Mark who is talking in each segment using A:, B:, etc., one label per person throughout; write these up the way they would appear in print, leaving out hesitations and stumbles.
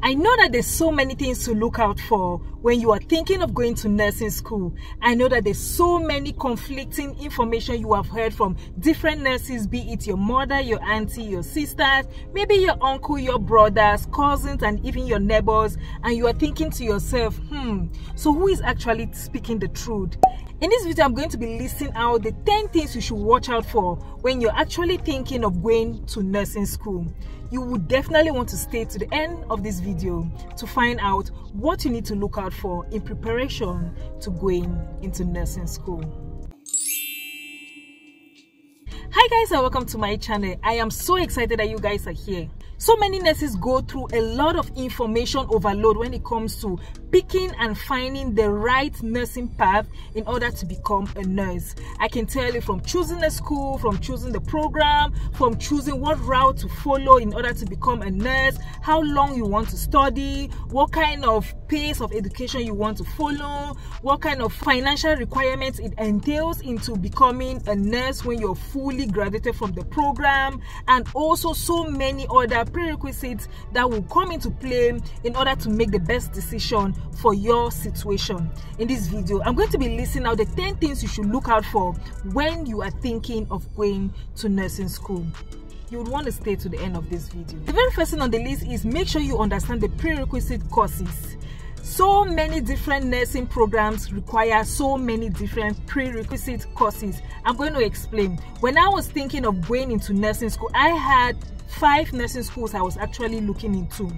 A: I know that there's so many things to look out for when you are thinking of going to nursing school. I know that there's so many conflicting information you have heard from different nurses, be it your mother, your auntie, your sisters, maybe your uncle, your brothers, cousins, and even your neighbors, and you are thinking to yourself, so who is actually speaking the truth? In this video, I'm going to be listing out the 10 things you should watch out for when you're actually thinking of going to nursing school. You would definitely want to stay to the end of this video to find out what you need to look out for in preparation to going into nursing school. Hi guys, and welcome to my channel. I am so excited that you guys are here. So many nurses go through a lot of information overload when it comes to picking and finding the right nursing path in order to become a nurse. I can tell you, from choosing a school, from choosing the program, from choosing what route to follow in order to become a nurse, how long you want to study, what kind of pace of education you want to follow, what kind of financial requirements it entails into becoming a nurse when you're fully graduated from the program, and also so many other prerequisites that will come into play in order to make the best decision for your situation. In this video, I'm going to be listing out the 10 things you should look out for when you are thinking of going to nursing school. You would want to stay to the end of this video. The very first thing on the list is make sure you understand the prerequisite courses. So many different nursing programs require so many different prerequisite courses. I'm going to explain. When I was thinking of going into nursing school, I had 5 nursing schools I was actually looking into.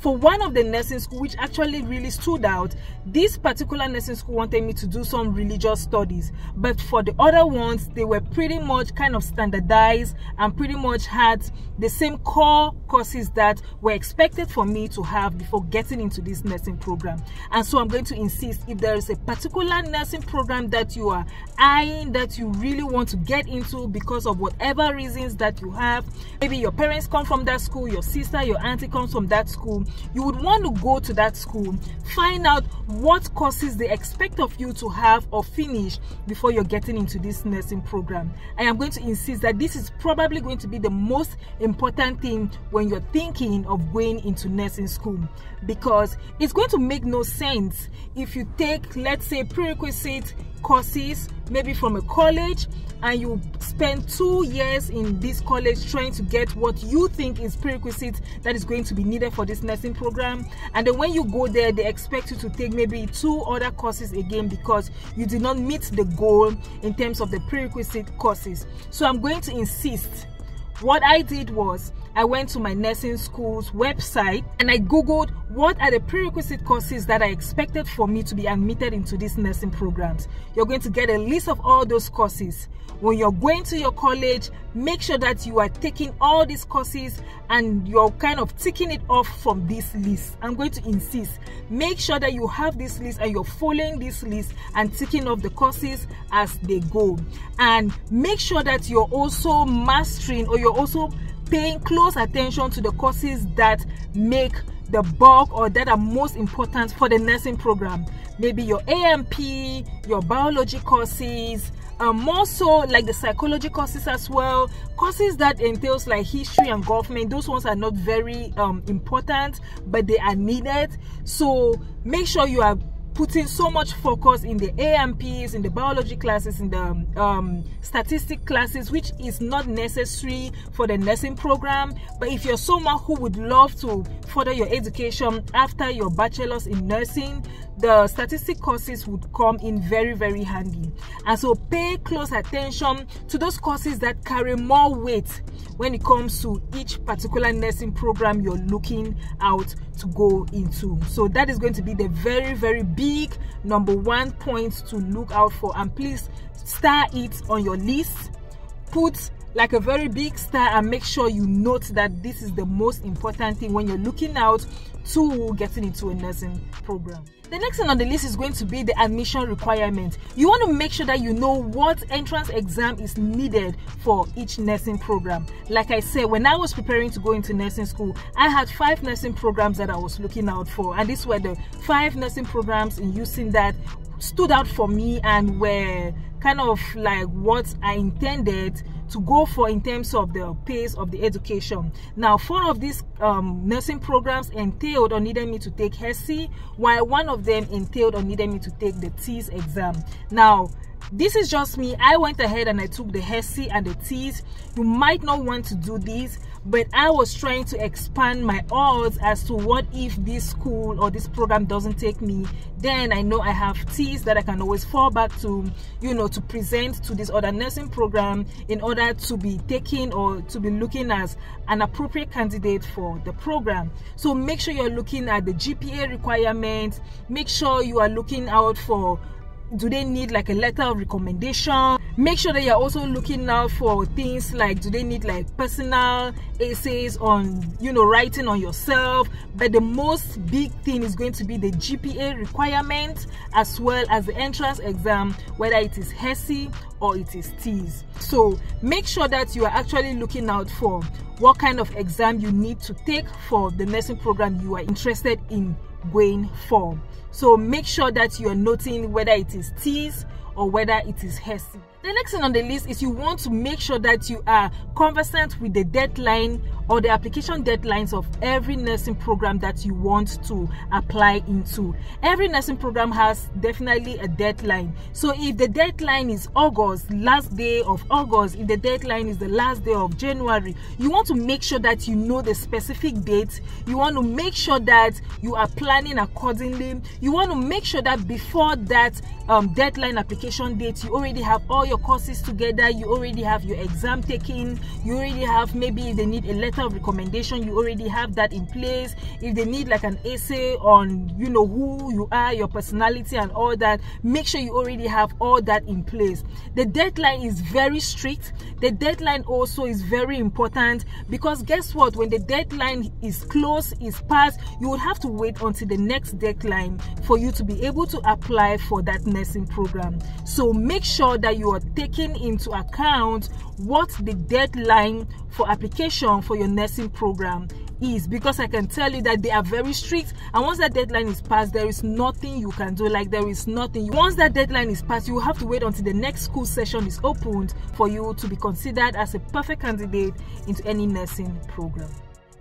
A: For one of the nursing school which actually really stood out, this particular nursing school wanted me to do some religious studies, but for the other ones, they were pretty much kind of standardized and pretty much had the same core courses that were expected for me to have before getting into this nursing program. And so I'm going to insist, if there is a particular nursing program that you are eyeing, that you really want to get into because of whatever reasons that you have, maybe your parents come from that school, your sister, your auntie comes from that school, you would want to go to that school, find out what courses they expect of you to have or finish before you're getting into this nursing program. I am going to insist that this is probably going to be the most important thing when you're thinking of going into nursing school, because it's going to make no sense if you take, let's say, prerequisite courses maybe from a college, and you spend 2 years in this college trying to get what you think is prerequisite that is going to be needed for this nursing program, and then when you go there, they expect you to take maybe 2 other courses again because you did not meet the goal in terms of the prerequisite courses. So I'm going to insist. What I did was, I went to my nursing school's website and I googled what are the prerequisite courses that are expected for me to be admitted into these nursing programs. You're going to get a list of all those courses. When you're going to your college, make sure that you are taking all these courses and you're kind of ticking it off from this list. I'm going to insist, make sure that you have this list and you're following this list and ticking off the courses as they go. And make sure that you're also mastering, or you're also paying close attention to the courses that make the bulk or that are most important for the nursing program. Maybe your A&P, your biology courses, more so like the psychology courses as well, courses that entails like history and government. Those ones are not very important, but they are needed. So make sure you are putting so much focus in the A&Ps, in the biology classes, in the statistic classes, which is not necessary for the nursing program. But if you're someone who would love to further your education after your bachelor's in nursing, the statistic courses would come in very, very handy. And so pay close attention to those courses that carry more weight when it comes to each particular nursing program you're looking out to go into. So that is going to be the very, very big #1 point to look out for, and please star it on your list. Put like a very big star and make sure you note that this is the most important thing when you're looking out to getting into a nursing program. The next thing on the list is going to be the admission requirement. You want to make sure that you know what entrance exam is needed for each nursing program. Like I said, when I was preparing to go into nursing school, I had 5 nursing programs that I was looking out for, and these were the 5 nursing programs in Houston that stood out for me and were kind of like what I intended to go for in terms of the pace of the education. Now, 4 of these nursing programs entailed or needed me to take HESI, while 1 of them entailed or needed me to take the TEAS exam. Now, this is just me. I went ahead and I took the HESI and the TEAS. You might not want to do this, but I was trying to expand my odds as to what if this school or this program doesn't take me. Then I know I have TEAS that I can always fall back to, you know, to present to this other nursing program in order to be taken or to be looking as an appropriate candidate for the program. So make sure you're looking at the GPA requirements. Make sure you are looking out for, do they need like a letter of recommendation? Make sure that you're also looking out for things like, do they need like personal essays on, you know, writing on yourself? But the most big thing is going to be the GPA requirement, as well as the entrance exam, whether it is HESI or it is TEAS. So make sure that you are actually looking out for what kind of exam you need to take for the nursing program you are interested in going for. So make sure that you are noting whether it is TEAS or whether it is HESI. The next thing on the list is you want to make sure that you are conversant with the deadline or the application deadlines of every nursing program that you want to apply into. Every nursing program has definitely a deadline. So if the deadline is August, last day of August, if the deadline is the last day of January, you want to make sure that you know the specific dates. You want to make sure that you are planning accordingly. You want to make sure that before that deadline application date, you already have all your courses together, you already have your exam taken, you already have, maybe if they need a letter of recommendation, you already have that in place. If they need like an essay on, you know, who you are, your personality and all that, make sure you already have all that in place. The deadline is very strict. The deadline also is very important, because guess what, when the deadline is close, is passed, you will have to wait until the next deadline for you to be able to apply for that nursing program. So make sure that you are taking into account what the deadline for application for your nursing program is, because I can tell you that they are very strict, and once that deadline is passed, there is nothing you can do. Like, there is nothing. Once that deadline is passed, you will have to wait until the next school session is opened for you to be considered as a perfect candidate into any nursing program.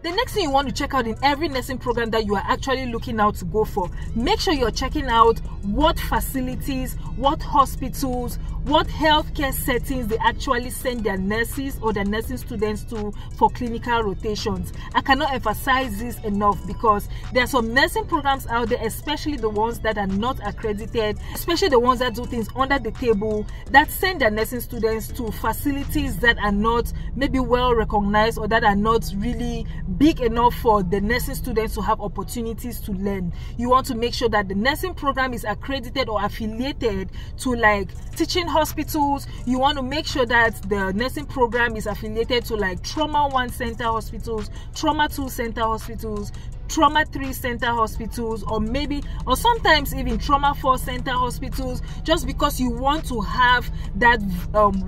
A: The next thing you want to check out in every nursing program that you are actually looking out to go for, make sure you're checking out what facilities, what hospitals, what healthcare settings they actually send their nurses or their nursing students to for clinical rotations. I cannot emphasize this enough, because there are some nursing programs out there, especially the ones that are not accredited, especially the ones that do things under the table, that send their nursing students to facilities that are not maybe well recognized, or that are not really big enough for the nursing students to have opportunities to learn. You want to make sure that the nursing program is accredited or affiliated to like teaching hospitals. You want to make sure that the nursing program is affiliated to like Trauma 1 Center hospitals, Trauma 2 Center hospitals, Trauma 3 Center hospitals, or sometimes even Trauma 4 Center hospitals, just because you want to have that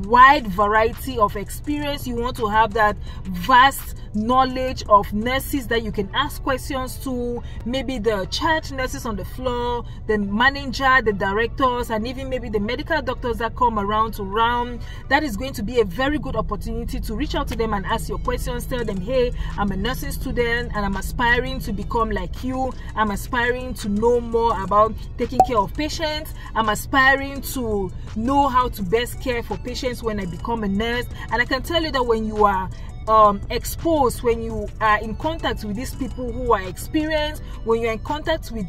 A: wide variety of experience. You want to have that vast knowledge of nurses that you can ask questions to, maybe the charge nurses on the floor, the manager, the directors, and even maybe the medical doctors that come around to round. That is going to be a very good opportunity to reach out to them and ask your questions. Tell them, hey, I'm a nursing student and I'm aspiring to become like you. I'm aspiring to know more about taking care of patients. I'm aspiring to know how to best care for patients when I become a nurse. And I can tell you that when you are exposed, when you are in contact with these people who are experienced, when you're in contact with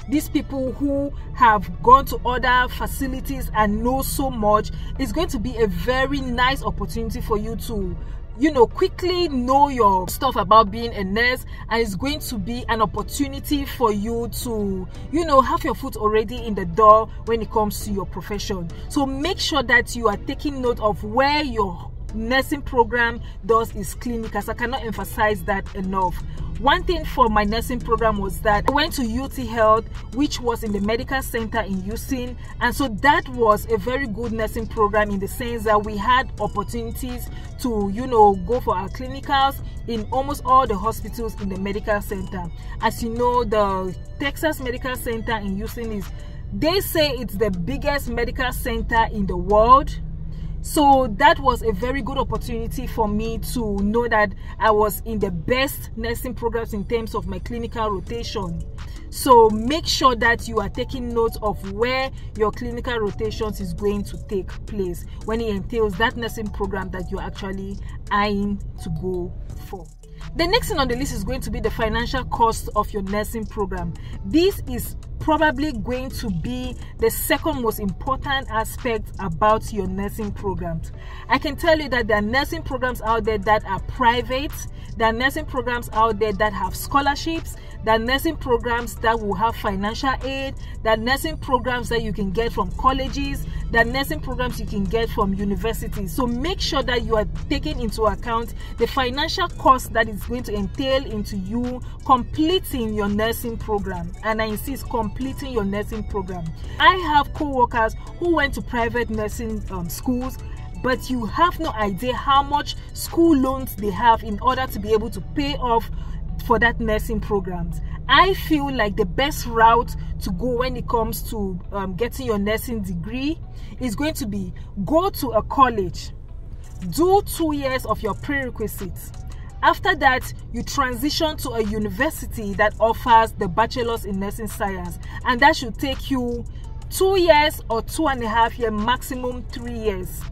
A: these people who have gone to other facilities and know so much, it's going to be a very nice opportunity for you to, you know, quickly know your stuff about being a nurse, and it's going to be an opportunity for you to, you know, have your foot already in the door when it comes to your profession. So make sure that you are taking note of where your nursing program does is clinical. I cannot emphasize that enough. One thing for my nursing program was that I went to UT Health, which was in the medical center in Houston, and so that was a very good nursing program in the sense that we had opportunities to, you know, go for our clinicals in almost all the hospitals in the medical center. As you know, the Texas Medical Center in Houston is, they say it's the biggest medical center in the world. So that was a very good opportunity for me to know that I was in the best nursing programs in terms of my clinical rotation. So make sure that you are taking note of where your clinical rotations is going to take place when it entails that nursing program that you're actually eyeing to go for. The next thing on the list is going to be the financial cost of your nursing program. This is probably going to be the second most important aspect about your nursing programs. I can tell you that there are nursing programs out there that are private. There are nursing programs out there that have scholarships. There are nursing programs that will have financial aid. There are nursing programs that you can get from colleges. There are nursing programs you can get from universities. So make sure that you are taking into account the financial cost that is going to entail into you completing your nursing program. And I insist, completing your nursing program. I have co-workers who went to private nursing schools, but you have no idea how much school loans they have in order to be able to pay off for that nursing programs. I feel like the best route to go when it comes to getting your nursing degree is going to be go to a college, do 2 years of your prerequisites. After that, you transition to a university that offers the bachelor's in nursing science, and that should take you 2 years or 2.5 years, maximum 3 years.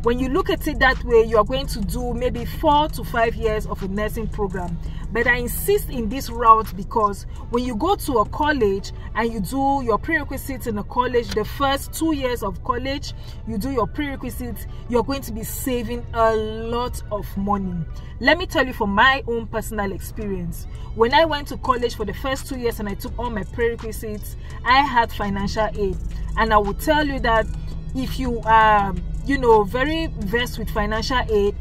A: When you look at it that way, you are going to do maybe 4 to 5 years of a nursing program. But I insist in this route because when you go to a college and you do your prerequisites in a college, the first 2 years of college, you do your prerequisites, you're going to be saving a lot of money. Let me tell you from my own personal experience. When I went to college for the first 2 years and I took all my prerequisites, I had financial aid. And I will tell you that if you are very versed with financial aid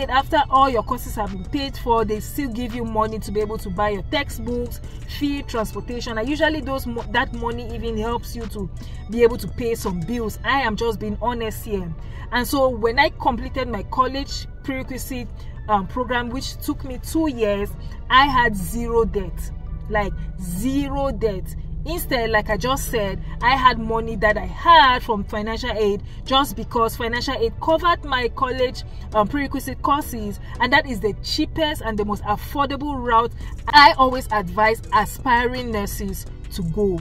A: after all your courses have been paid for, they still give you money to be able to buy your textbooks, fee, transportation, and usually that money even helps you to be able to pay some bills. I am just being honest here. And so when I completed my college prerequisite program, which took me 2 years, I had zero debt, like zero debt. Instead, like I just said, I had money that I had from financial aid just because financial aid covered my college prerequisite courses, and that is the cheapest and the most affordable route I always advise aspiring nurses to go.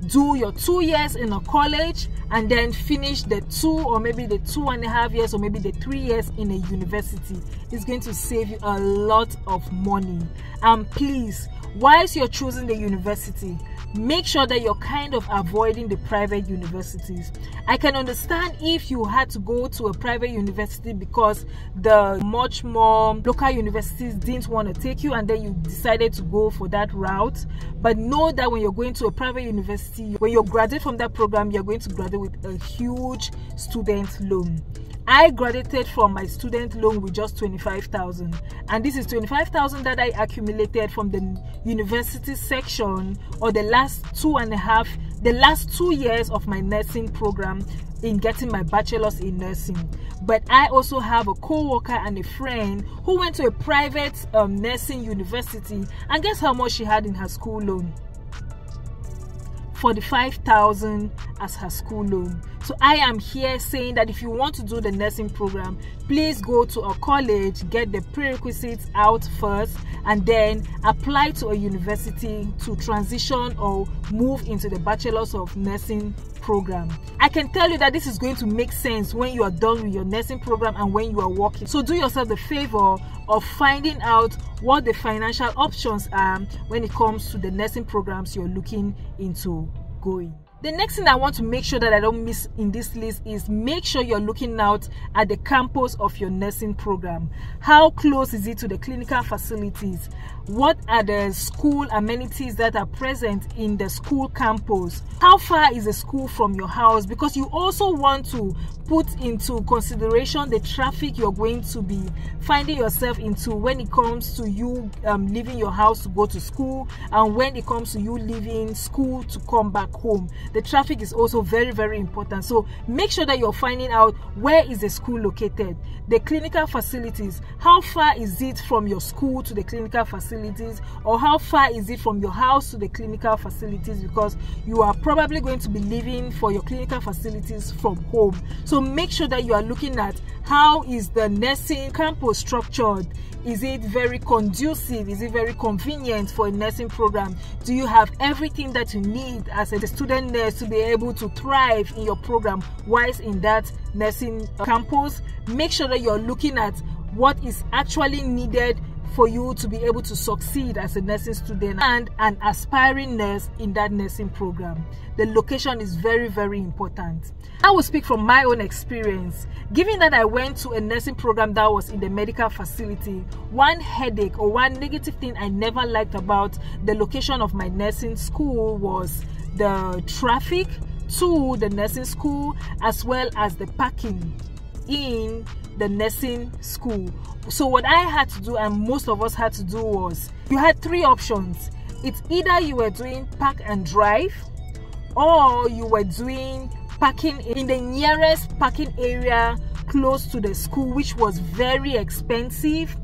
A: Do your 2 years in a college and then finish the 2 or maybe the 2.5 years or maybe the 3 years in a university. It's going to save you a lot of money. And please, whilst you're choosing the university, make sure that you're kind of avoiding the private universities. I can understand if you had to go to a private university because the much more local universities didn't want to take you and then you decided to go for that route. But know that when you're going to a private university, when you graduate from that program, you're going to graduate with a huge student loan. I graduated from my student loan with just 25,000, and this is 25,000 that I accumulated from the university section or the last 2 years of my nursing program in getting my bachelor's in nursing. But I also have a co-worker and a friend who went to a private nursing university, and guess how much she had in her school loan? 45,000 as her school loan. So I am here saying that if you want to do the nursing program, please go to a college, get the prerequisites out first, and then apply to a university to transition or move into the bachelor's of nursing program. I can tell you that this is going to make sense when you are done with your nursing program and when you are working. So do yourself the favor of finding out what the financial options are when it comes to the nursing programs you're looking into going. The next thing I want to make sure that I don't miss in this list is make sure you're looking out at the campus of your nursing program. How close is it to the clinical facilities? What are the school amenities that are present in the school campus? How far is the school from your house? Because you also want to put into consideration the traffic you're going to be finding yourself into when it comes to you leaving your house to go to school, and when it comes to you leaving school to come back home. The traffic is also very, very important. So make sure that you're finding out where is the school located. The clinical facilities, how far is it from your school to the clinical facility? facilities, or how far is it from your house to the clinical facilities, because you are probably going to be leaving for your clinical facilities from home. So make sure that you are looking at how is the nursing campus structured. Is it very conducive? Is it very convenient for a nursing program? Do you have everything that you need as a student nurse to be able to thrive in your program whilst in that nursing campus? Make sure that you're looking at what is actually needed for you to be able to succeed as a nursing student and an aspiring nurse in that nursing program. The location is very, very important. I will speak from my own experience. Given that I went to a nursing program that was in the medical facility, one headache or one negative thing I never liked about the location of my nursing school was the traffic to the nursing school, as well as the parking in the nursing school. So what I had to do, and most of us had to do, was you had three options. It's either you were doing park and drive, or you were doing parking in the nearest parking area close to the school, which was very expensive,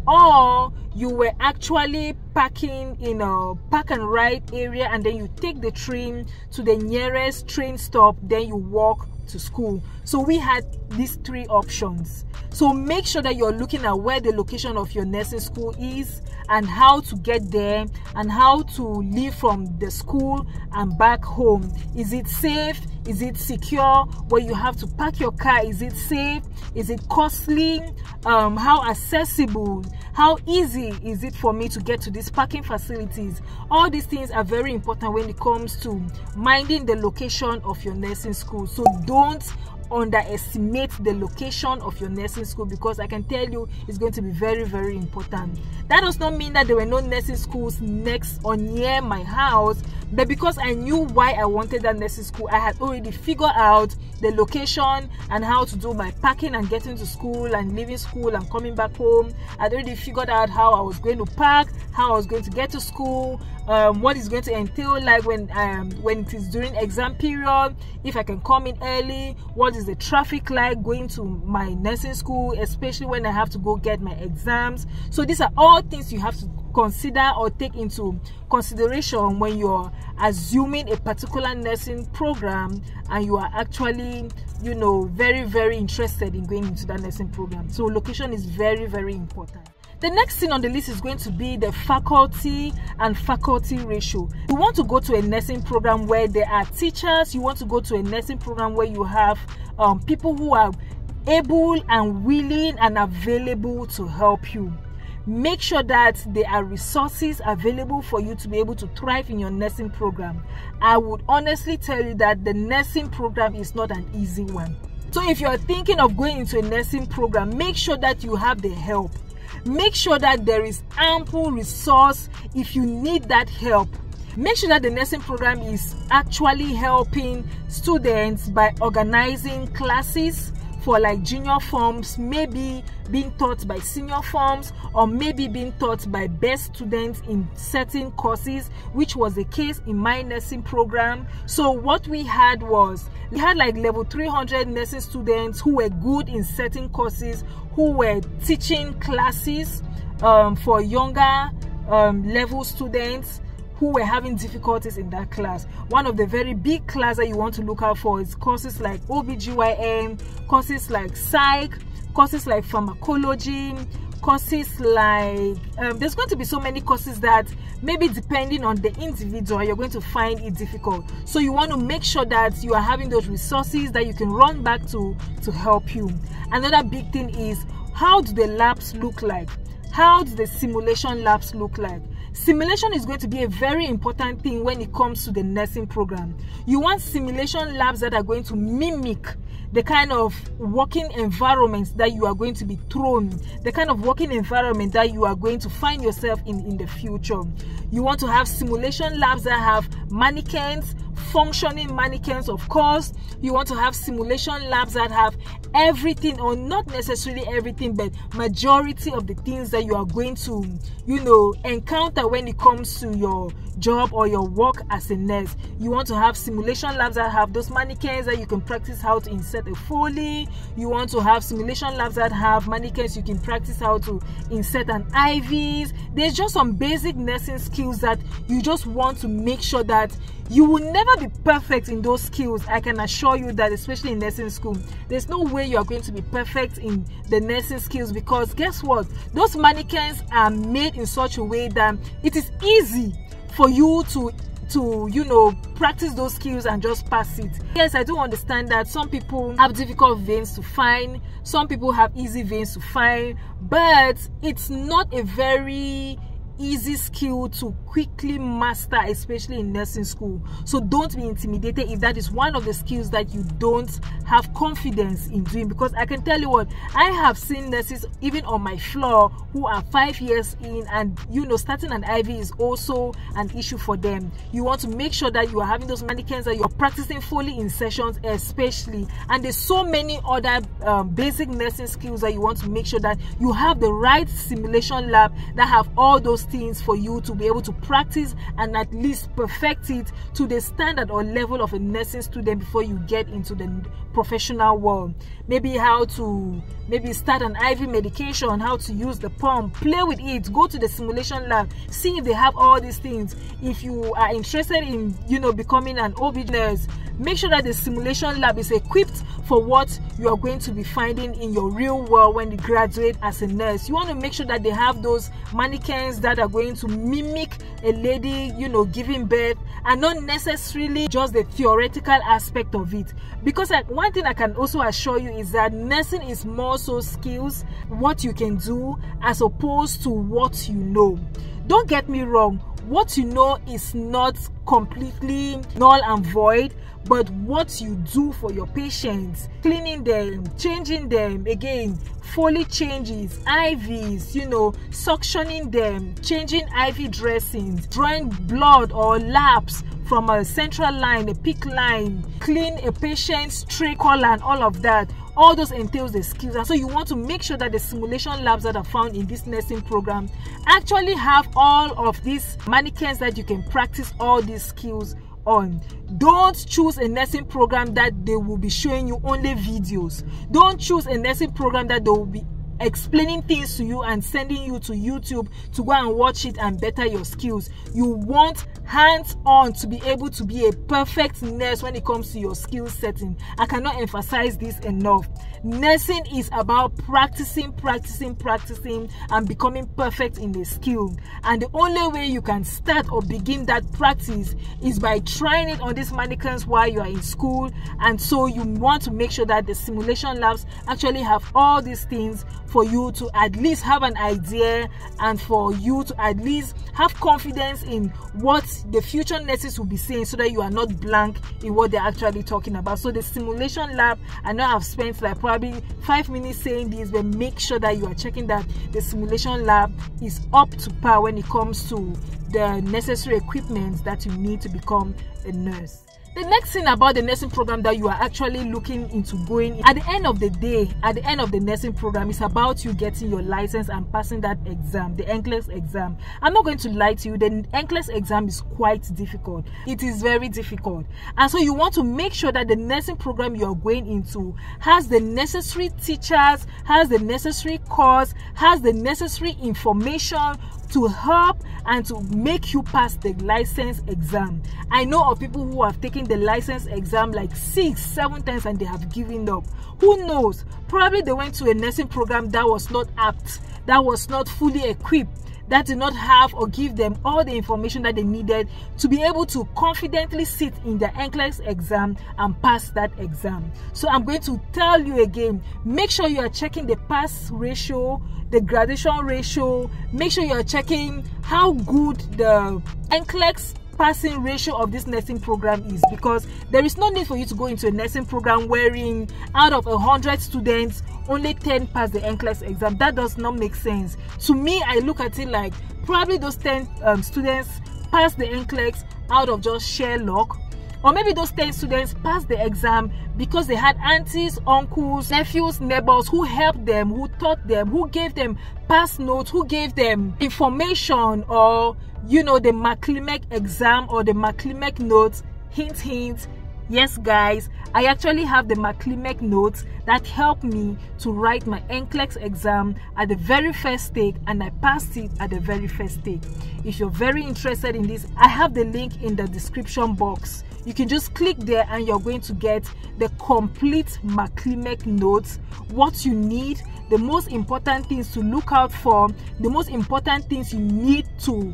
A: or you were actually parking in a park and ride area, and then you take the train to the nearest train stop, then you walk to school. So we had these three options. So make sure that you're looking at where the location of your nursing school is and how to get there and how to leave from the school and back home. Is it safe? Is it secure? Where you have to park your car, is it safe? Is it costly? How accessible? How easy is it for me to get to these parking facilities? All these things are very important when it comes to minding the location of your nursing school. So don't underestimate the location of your nursing school, because I can tell you it's going to be very, very important. That does not mean that there were no nursing schools next or near my house, but because I knew why I wanted that nursing school, I had already figured out the location and how to do my parking and getting to school and leaving school and coming back home. I'd already figured out how I was going to park, how I was going to get to school, what is going to entail like when it is during exam period, if I can come in early, what is the traffic like going to my nursing school, especially when I have to go get my exams. So these are all things you have to consider or take into consideration when you're assuming a particular nursing program and you are actually, you know, very, very interested in going into that nursing program. So location is very, very important. The next thing on the list is going to be the faculty and faculty ratio. You want to go to a nursing program where there are teachers. You want to go to a nursing program where you have people who are able and willing and available to help you. Make sure that there are resources available for you to be able to thrive in your nursing program. I would honestly tell you that the nursing program is not an easy one. So if you are thinking of going into a nursing program, make sure that you have the help. Make sure that there is ample resource if you need that help. Make sure that the nursing program is actually helping students by organizing classes for like junior forms, maybe being taught by senior forms, or maybe being taught by best students in certain courses, which was the case in my nursing program. So what we had was, we had like level 300 nursing students who were good in certain courses, who were teaching classes for younger level students who were having difficulties in that class. One of the very big classes that you want to look out for is courses like OBGYN, courses like psych, courses like pharmacology, courses like there's going to be so many courses that maybe depending on the individual you're going to find it difficult. So you want to make sure that you are having those resources that you can run back to help you. Another big thing is, how do the labs look like? How do the simulation labs look like? Simulation is going to be a very important thing when it comes to the nursing program. You want simulation labs that are going to mimic the kind of working environments that you are going to be thrown, the kind of working environment that you are going to find yourself in the future. You want to have simulation labs that have mannequins, functioning mannequins, of course. You want to have simulation labs that have everything, or not necessarily everything, but majority of the things that you are going to, you know, encounter when it comes to your job or your work as a nurse. You want to have simulation labs that have those mannequins that you can practice how to insert a Foley. You want to have simulation labs that have mannequins you can practice how to insert an IVs. There's just some basic nursing skills that you just want to make sure that you will never be perfect in those skills. I can assure you that, especially in nursing school, there's no way you are going to be perfect in the nursing skills, because guess what? Those mannequins are made in such a way that it is easy for you to you know, practice those skills and just pass it. Yes, I do understand that some people have difficult veins to find, some people have easy veins to find, but it's not a very easy skill to quickly master, especially in nursing school. So don't be intimidated if that is one of the skills that you don't have confidence in doing, because I can tell you what, I have seen nurses even on my floor who are 5 years in, and you know, starting an IV is also an issue for them. You want to make sure that you are having those mannequins, that you're practicing Foley in sessions especially, and there's so many other basic nursing skills that you want to make sure that you have the right simulation lab that have all those things for you to be able to practice and at least perfect it to the standard or level of a nursing student before you get into the professional world. Maybe how to start an IV medication, how to use the pump, play with it, go to the simulation lab, see if they have all these things. If you are interested in, you know, becoming an OB nurse, make sure that the simulation lab is equipped for what you are going to be finding in your real world when you graduate as a nurse. You want to make sure that they have those mannequins that are going to mimic a lady, you know, giving birth, and not necessarily just the theoretical aspect of it. Because one thing I can also assure you is that nursing is more so skills, what you can do, as opposed to what you know. Don't get me wrong, what you know is not completely null and void, but what you do for your patients, cleaning them, changing them, again, Foley changes, IVs, you know, suctioning them, changing IV dressings, drawing blood or laps from a central line, a PICC line, clean a patient's trachea and all of that. All those entails the skills, and so you want to make sure that the simulation labs that are found in this nursing program actually have all of these mannequins that you can practice all these skills on. Don't choose a nursing program that they will be showing you only videos. Don't choose a nursing program that they will be explaining things to you and sending you to YouTube to go and watch it and better your skills. You want hands-on to be able to be a perfect nurse when it comes to your skill setting. I cannot emphasize this enough. Nursing is about practicing and becoming perfect in the skill, and the only way you can start or begin that practice is by trying it on these mannequins while you are in school. And so you want to make sure that the simulation labs actually have all these things for you to at least have an idea, and for you to at least have confidence in what the future nurses will be saying, so that you are not blank in what they're actually talking about. So the simulation lab, I know I've spent like probably 5 minutes saying this, but make sure that you are checking that the simulation lab is up to par when it comes to the necessary equipment that you need to become a nurse. The next thing about the nursing program that you are actually looking into going, at the end of the day, at the end of the nursing program, is about you getting your license and passing that exam, the NCLEX exam. I'm not going to lie to you, the NCLEX exam is quite difficult. It is very difficult. And so you want to make sure that the nursing program you are going into has the necessary teachers, has the necessary course, has the necessary information to help and to make you pass the license exam. I know of people who have taken the license exam like 6-7 times and they have given up. Who knows? Probably they went to a nursing program that was not apt, that was not fully equipped, that did not have or give them all the information that they needed to be able to confidently sit in the NCLEX exam and pass that exam. So I'm going to tell you again, make sure you are checking the pass ratio, the graduation ratio. Make sure you are checking how good the NCLEX passing ratio of this nursing program is, because there is no need for you to go into a nursing program wherein out of 100 students only 10 pass the NCLEX exam. That does not make sense to me. I look at it like probably those 10 students pass the NCLEX out of just sheer luck, Or maybe those 10 students passed the exam because they had aunties, uncles, nephews, neighbors who helped them, who taught them, who gave them past notes, who gave them information, or the McClimec exam or the McClimec notes. Hint, hint. Yes, guys, I actually have the McClimec notes that helped me to write my NCLEX exam at the very first take, and I passed it at the very first take. If you're very interested in this, I have the link in the description box. You can just click there and you're going to get the complete McClimec notes, what you need, the most important things to look out for, the most important things you need to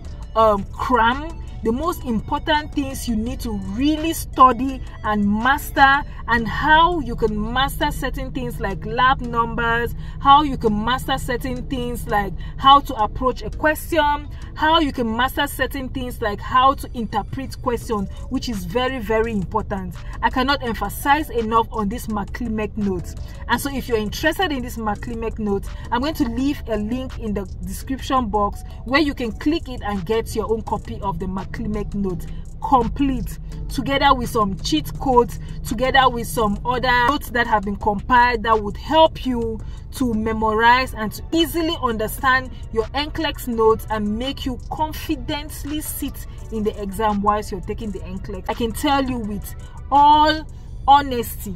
A: cram, the most important things you need to really study and master, and how you can master certain things like lab numbers, how you can master certain things like how to approach a question, how you can master certain things like how to interpret questions, which is very, very important. I cannot emphasize enough on this McClimec notes. And so if you're interested in this McClimec notes, I'm going to leave a link in the description box where you can click it and get your own copy of the McClimec notes complete, together with some cheat codes, together with some other notes that have been compiled that would help you to memorize and to easily understand your NCLEX notes and make you confidently sit in the exam whilst you're taking the NCLEX. I can tell you with all honesty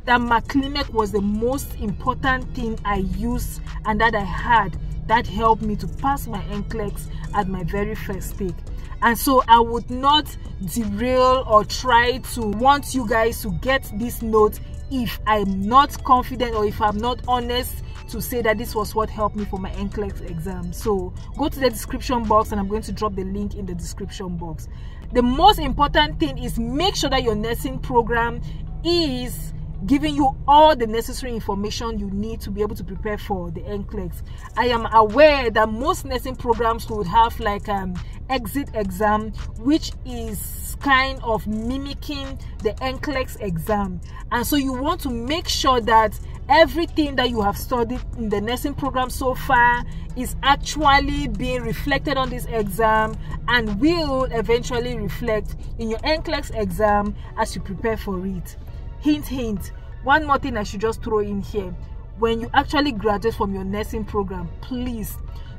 A: that McClimec was the most important thing I used and that I had that helped me to pass my NCLEX at my very first take. And so I would not derail or try to want you guys to get this note if I'm not confident or if I'm not honest to say that this was what helped me for my NCLEX exam. So go to the description box and I'm going to drop the link in the description box. The most important thing is make sure that your nursing program is giving you all the necessary information you need to be able to prepare for the NCLEX. I am aware that most nursing programs would have like exit exam, which is kind of mimicking the NCLEX exam, and so you want to make sure that everything that you have studied in the nursing program so far is actually being reflected on this exam and will eventually reflect in your NCLEX exam as you prepare for it. Hint, hint. One more thing I should just throw in here. When you actually graduate from your nursing program, please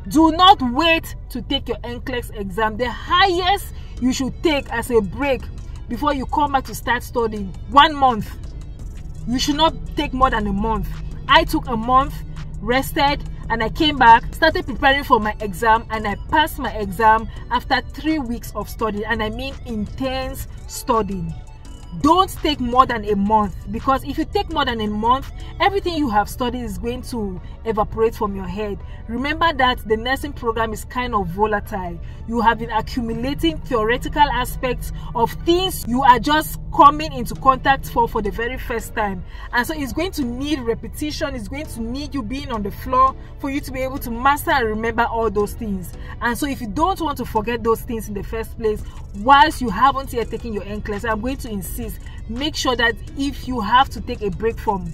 A: do not wait to take your NCLEX exam. The highest you should take as a break before you come back to start studying, 1 month. You should not take more than a month. I took a month, rested, and I came back, started preparing for my exam, and I passed my exam after 3 weeks of studying, and I mean intense studying. Don't take more than a month, because if you take more than a month, everything you have studied is going to evaporate from your head. Remember that the nursing program is kind of volatile. You have been accumulating theoretical aspects of things you are just coming into contact for the very first time, and so it's going to need repetition. It's going to need you being on the floor for you to be able to master and remember all those things. And so if you don't want to forget those things in the first place whilst you haven't yet taken your NCLEX, I'm going to insist, make sure that if you have to take a break from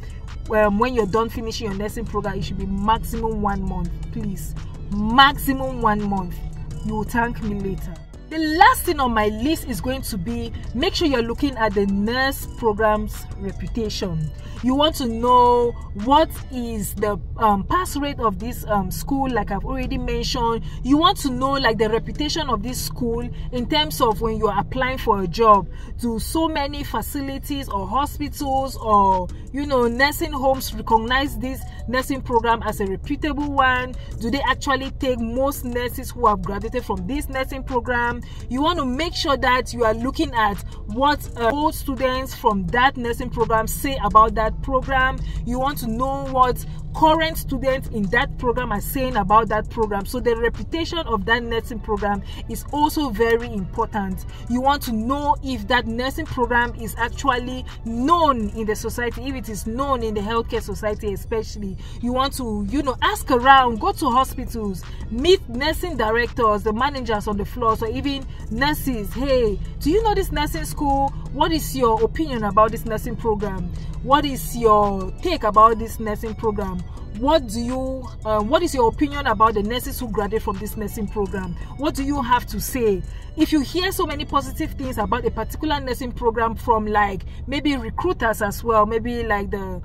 A: when you're done finishing your nursing program, it should be maximum 1 month. Please, maximum 1 month. You will thank me later. The last thing on my list is going to be, make sure you're looking at the nurse program's reputation. You want to know what is the pass rate of this school, like I've already mentioned. You want to know like the reputation of this school in terms of when you're applying for a job. Do so many facilities or hospitals or nursing homes recognize this nursing program as a reputable one? Do they actually take most nurses who have graduated from this nursing program? You want to make sure that you are looking at what old students from that nursing program say about that program. You want to know what current students in that program are saying about that program. So the reputation of that nursing program is also very important. You want to know if that nursing program is actually known in the society, if it is known in the healthcare society especially. You want to ask around, go to hospitals, meet nursing directors, the managers on the floors, or even nurses. Hey, do you know this nursing school? What is your opinion about this nursing program? What is your take about this nursing program? what is your opinion about the nurses who graduate from this nursing program? What do you have to say? If you hear so many positive things about a particular nursing program from like maybe recruiters as well, maybe like the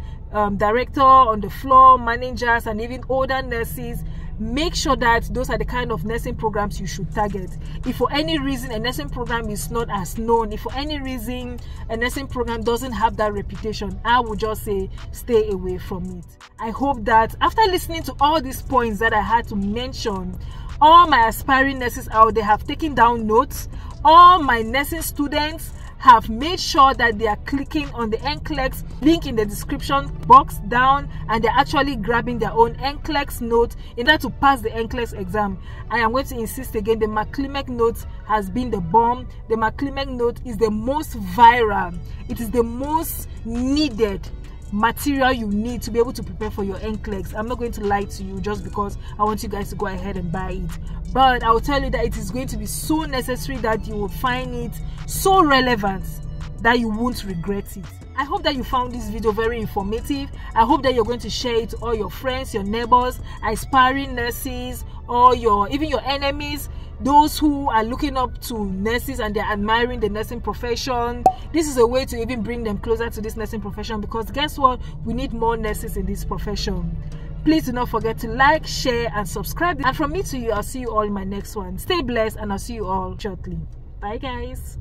A: director on the floor, managers, and even older nurses, make sure that those are the kind of nursing programs you should target. If for any reason a nursing program is not as known, if for any reason a nursing program doesn't have that reputation, I would just say stay away from it. I hope that after listening to all these points that I had to mention, all my aspiring nurses out there have taken down notes. All my nursing students have made sure that they are clicking on the NCLEX link in the description box down, and they're actually grabbing their own NCLEX note in order to pass the NCLEX exam. I am going to insist again, the McClimec note has been the bomb. The McClimec note is the most viral. It is the most needed material you need to be able to prepare for your NCLEX. I'm not going to lie to you just because I want you guys to go ahead and buy it, but I will tell you that it is going to be so necessary that you will find it so relevant that you won't regret it. I hope that you found this video very informative. I hope that you're going to share it to all your friends, your neighbors, aspiring nurses, or even your enemies, those who are looking up to nurses and they're admiring the nursing profession. This is a way to even bring them closer to this nursing profession, because guess what? We need more nurses in this profession. Please do not forget to like, share, and subscribe. And from me to you, I'll see you all in my next one. Stay blessed, and I'll see you all shortly. Bye, guys.